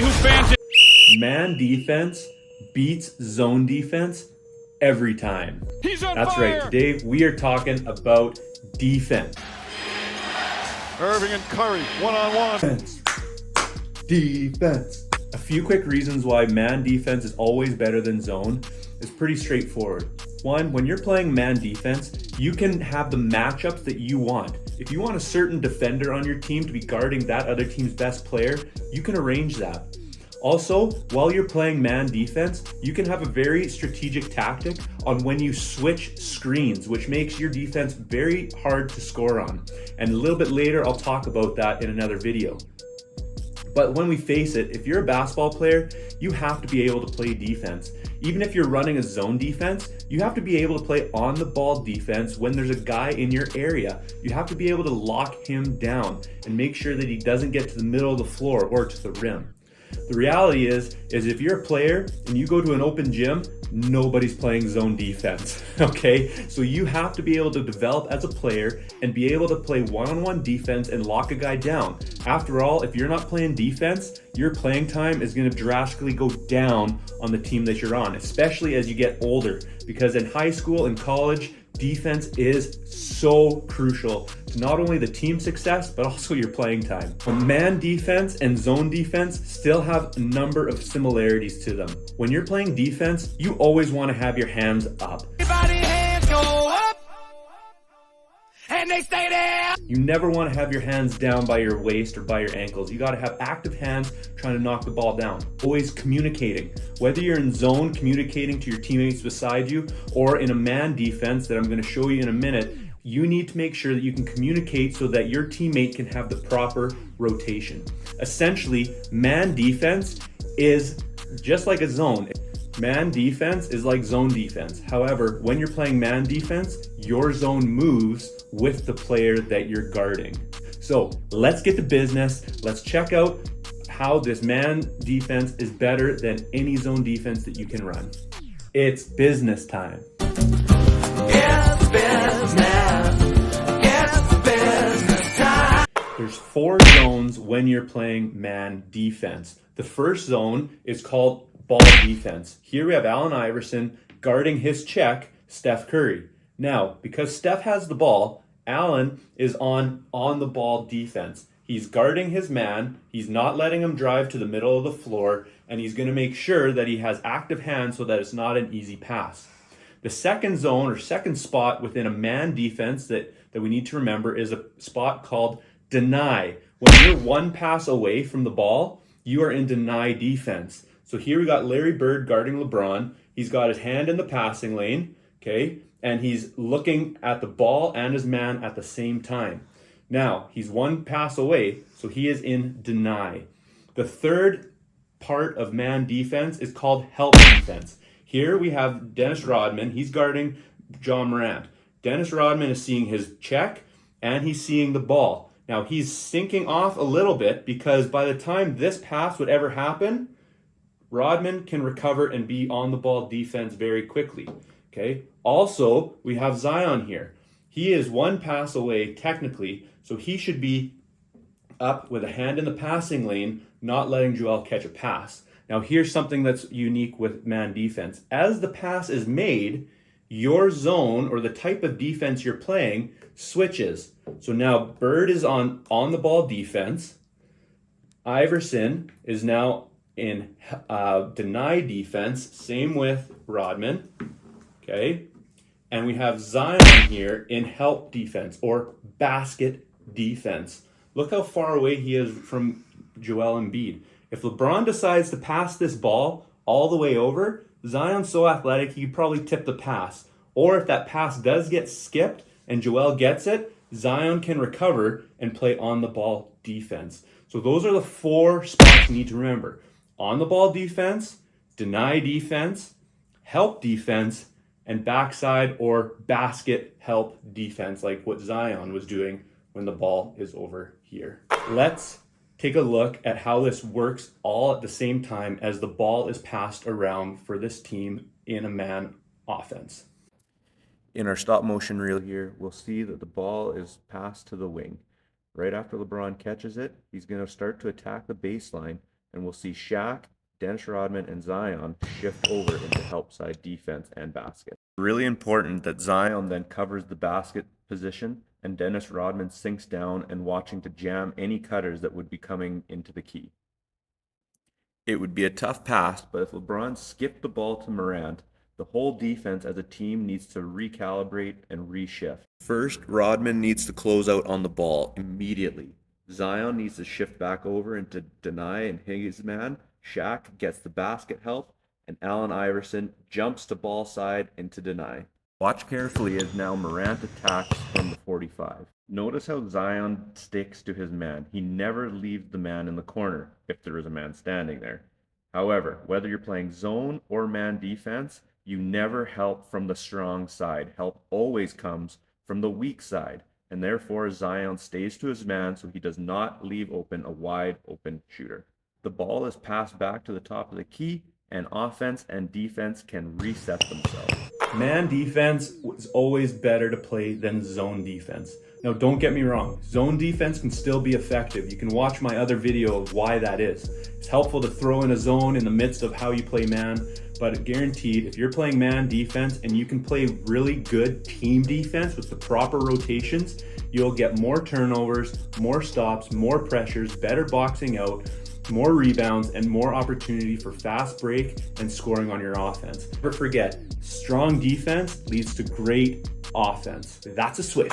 who fans it. Man defense beats zone defense every time. He's on That's fire. right. Today we are talking about defense. Irving and Curry, one-on-one. Defense. A few quick reasons why man defense is always better than zone is pretty straightforward. One, when you're playing man defense, you can have the matchups that you want. If you want a certain defender on your team to be guarding that other team's best player, you can arrange that. Also, while you're playing man defense, you can have a very strategic tactic on when you switch screens, which makes your defense very hard to score on. And a little bit later, I'll talk about that in another video. But when we face it, if you're a basketball player, you have to be able to play defense. Even if you're running a zone defense, you have to be able to play on the ball defense when there's a guy in your area. You have to be able to lock him down and make sure that he doesn't get to the middle of the floor or to the rim. The reality is if you're a player and you go to an open gym, nobody's playing zone defense, okay? So you have to be able to develop as a player and be able to play one-on-one defense and lock a guy down. After all, if you're not playing defense, your playing time is going to drastically go down on the team that you're on, especially as you get older, because in high school and college, defense is so crucial to not only the team success, but also your playing time. But man defense and zone defense still have a number of similarities to them. When you're playing defense, you always want to have your hands up. Everybody hands go up, and they stay there. You never want to have your hands down by your waist or by your ankles. You got to have active hands trying to knock the ball down. Always communicating. Whether you're in zone, communicating to your teammates beside you, or in a man defense that I'm going to show you in a minute, you need to make sure that you can communicate so that your teammate can have the proper rotation. Essentially, man defense is just like a zone. Man defense is like zone defense. However, when you're playing man defense, your zone moves with the player that you're guarding. So let's get to business. Let's check out how this man defense is better than any zone defense that you can run. It's business time. It's business. It's business time. There's 4 zones when you're playing man defense. The first zone is called ball defense. Here we have Allen Iverson guarding his check, Steph Curry. Now, because Steph has the ball, Allen is on the ball defense. He's guarding his man, he's not letting him drive to the middle of the floor, and he's going to make sure that he has active hands so that it's not an easy pass. The second zone or second spot within a man defense that we need to remember is a spot called deny. When you're one pass away from the ball, you are in deny defense. So here we got Larry Bird guarding LeBron. He's got his hand in the passing lane, okay? And he's looking at the ball and his man at the same time. Now, he's one pass away, so he is in deny. The third part of man defense is called help defense. Here we have Dennis Rodman. He's guarding John Morant. Dennis Rodman is seeing his check and he's seeing the ball. Now, he's sinking off a little bit because by the time this pass would ever happen, Rodman can recover and be on the ball defense very quickly. Okay. Also, we have Zion here. He is one pass away technically, so he should be up with a hand in the passing lane, not letting Joel catch a pass. Now, here's something that's unique with man defense. As the pass is made, your zone or the type of defense you're playing switches. So now Bird is on the ball defense. Iverson is now in deny defense. Same with Rodman. Okay. And we have Zion here in help defense or basket defense. Look how far away he is from Joel Embiid. If LeBron decides to pass this ball all the way over, Zion's so athletic he could probably tip the pass. Or if that pass does get skipped and Joel gets it, Zion can recover and play on the ball defense. So those are the 4 spots you need to remember. On the ball defense, deny defense, help defense, and backside or basket help defense, like what Zion was doing when the ball is over here. Let's take a look at how this works all at the same time as the ball is passed around for this team in a man offense. In our stop motion reel here, we'll see that the ball is passed to the wing. Right after LeBron catches it, he's going to start to attack the baseline and we'll see Shaq, Dennis Rodman, and Zion shift over into help side defense and basket. Really important that Zion then covers the basket position and Dennis Rodman sinks down and watching to jam any cutters that would be coming into the key. It would be a tough pass, but if LeBron skipped the ball to Morant, the whole defense as a team needs to recalibrate and reshift. First, Rodman needs to close out on the ball immediately. Zion needs to shift back over into deny and his man. Shaq gets the basket help, and Allen Iverson jumps to ball side into deny. Watch carefully as now Morant attacks from the 45. Notice how Zion sticks to his man. He never leaves the man in the corner if there is a man standing there. However, whether you're playing zone or man defense, you never help from the strong side. Help always comes from the weak side, and therefore Zion stays to his man so he does not leave open a wide open shooter. The ball is passed back to the top of the key, and offense and defense can reset themselves. Man defense is always better to play than zone defense. Now, don't get me wrong, zone defense can still be effective. You can watch my other video of why that is. It's helpful to throw in a zone in the midst of how you play man, but guaranteed, if you're playing man defense and you can play really good team defense with the proper rotations, you'll get more turnovers, more stops, more pressures, better boxing out, more rebounds, and more opportunity for fast break and scoring on your offense. Never forget, strong defense leads to great offense. That's a switch.